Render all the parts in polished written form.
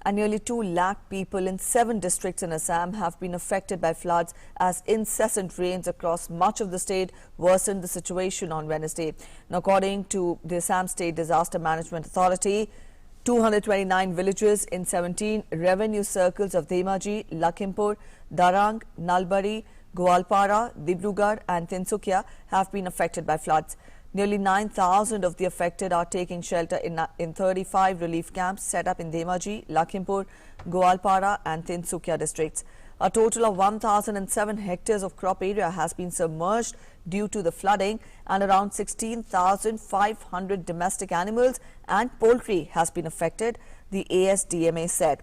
And nearly 2 lakh people in 7 districts in Assam have been affected by floods as incessant rains across much of the state worsened the situation on Wednesday. Now, according to the Assam State Disaster Management Authority, 229 villages in 17 revenue circles of Dhemaji, Lakhimpur, Darang, Nalbari, Gwalpara, Dibrugarh and Tinsukia have been affected by floods. Nearly 9,000 of the affected are taking shelter in 35 relief camps set up in Dhemaji, Lakhimpur, Gwalpara and Tinsukia districts. A total of 1,007 hectares of crop area has been submerged due to the flooding, and around 16,500 domestic animals and poultry has been affected, the ASDMA said.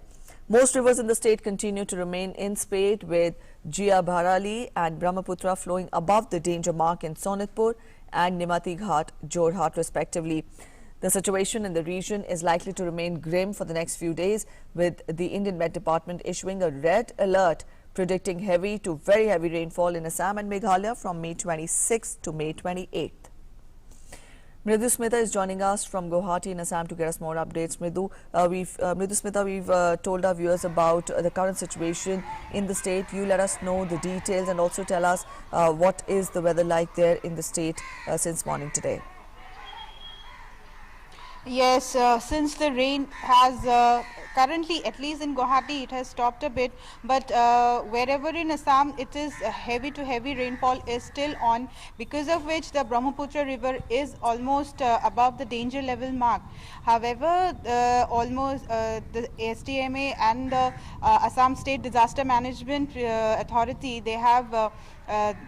Most rivers in the state continue to remain in spate, with Jia Bharali and Brahmaputra flowing above the danger mark in Sonitpur and Nimati Ghat, Jorhat respectively. The situation in the region is likely to remain grim for the next few days, with the Indian Met Department issuing a red alert predicting heavy to very heavy rainfall in Assam and Meghalaya from May 26th to May 28th. Mridu Smita is joining us from Guwahati in Assam to get us more updates. Mridu Smita, we've told our viewers about the current situation in the state. You let us know the details and also tell us what is the weather like there in the state since morning today. Yes, since the rain has currently, at least in Guwahati, it has stopped a bit, but wherever in Assam it is heavy to heavy rainfall is still on, because of which the Brahmaputra river is almost above the danger level mark. However, the SDMA and the Assam State Disaster Management Authority, they have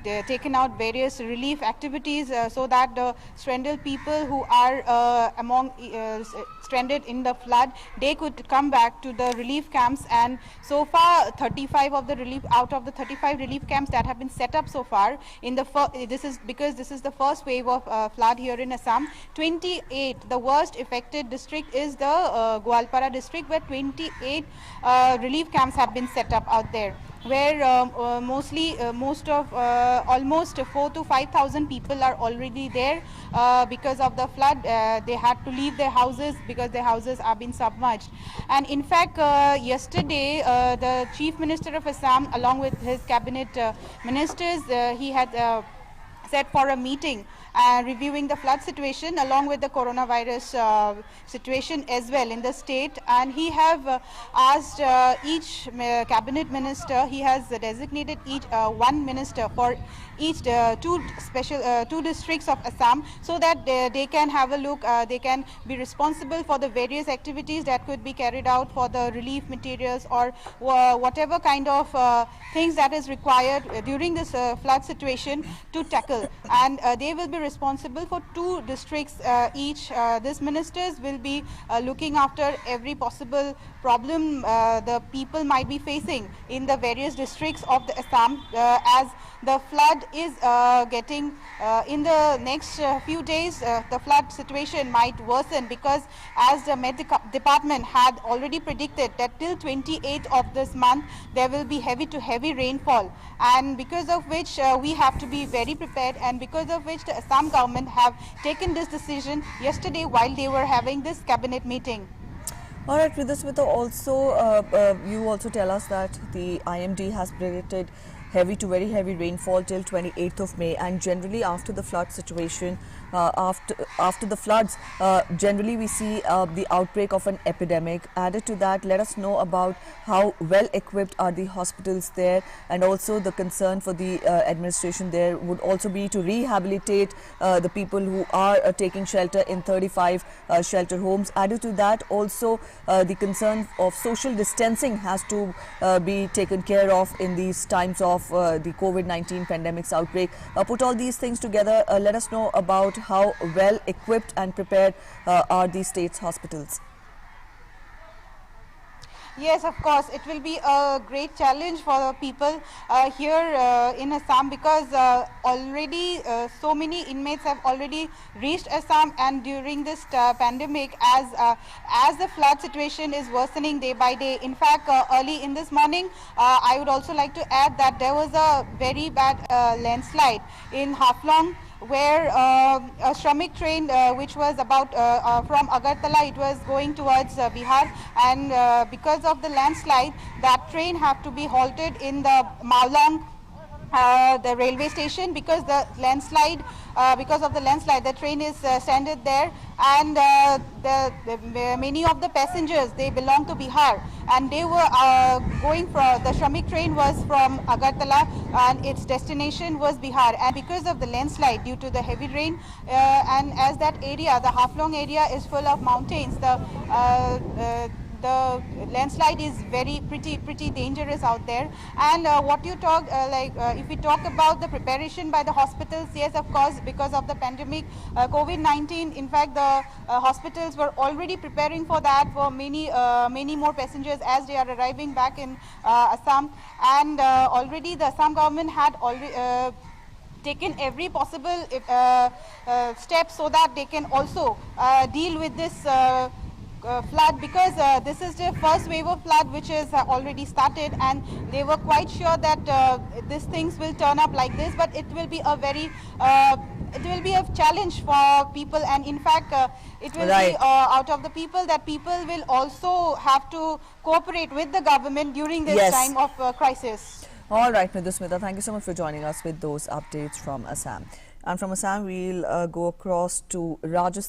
they're taken out various relief activities so that the stranded people who are stranded in the flood, they could come back to the relief camps. And so far 35 of the relief, out of the 35 relief camps that have been set up so far in the this is because this is the first wave of flood here in Assam. 28, the worst affected district is the Gwalpara district, where 28 relief camps have been set up out there, where almost 4,000 to 5,000 people are already there because of the flood. They had to leave their houses because their houses are being submerged. And in fact, yesterday the Chief Minister of Assam, along with his cabinet ministers, he had set for a meeting reviewing the flood situation along with the coronavirus situation as well in the state. And he have asked each cabinet minister, he has designated each one minister for each two districts of Assam, so that they can have a look, they can be responsible for the various activities that could be carried out for the relief materials or whatever kind of things that is required during this flood situation to tackle. And they will be responsible for 2 districts each. These ministers will be looking after every possible problem the people might be facing in the various districts of the Assam, as the flood is getting in the next few days. The flood situation might worsen, because as the Met Department had already predicted that till 28th of this month there will be heavy to heavy rainfall, and because of which we have to be very prepared, and because of which the Assam government have taken this decision yesterday while they were having this cabinet meeting. All right, Smita, also you also tell us that the IMD has predicted heavy to very heavy rainfall till 28th of May, and generally after the flood situation, after the floods, generally we see the outbreak of an epidemic. Added to that, let us know about how well equipped are the hospitals there, and also the concern for the administration there would also be to rehabilitate the people who are taking shelter in 35 shelter homes. Added to that, also the concern of social distancing has to be taken care of in these times of the COVID-19 pandemic's outbreak. Put all these things together, let us know about how well equipped and prepared are these state's hospitals. Yes, of course, it will be a great challenge for the people here in Assam, because already so many inmates have already reached Assam, and during this pandemic, as the flood situation is worsening day by day. In fact, early in this morning, I would also like to add that there was a very bad landslide in Haflong where a Shramik train which was about from Agartala, it was going towards Bihar, and because of the landslide, that train had to be halted in the Mawlang the railway station because the landslide the train is stranded there, and many of the passengers, they belong to Bihar, and they were going from the Shramik train was from Agartala and its destination was Bihar, and because of the landslide due to the heavy rain and as that area, the Haflong area, is full of mountains, the landslide is pretty dangerous out there. And what you talk if we talk about the preparation by the hospitals, yes, of course, because of the pandemic COVID-19, in fact the hospitals were already preparing for that, for many more passengers as they are arriving back in Assam, and already the Assam government had already taken every possible step so that they can also deal with this flood, because this is the first wave of flood which is already started, and they were quite sure that these things will turn up like this, but it will be a very it will be a challenge for people, and in fact it will be out of the people that people will also have to cooperate with the government during this time of crisis. All right, Madhusmita, thank you so much for joining us with those updates from Assam. And from Assam, we'll go across to Rajasthan.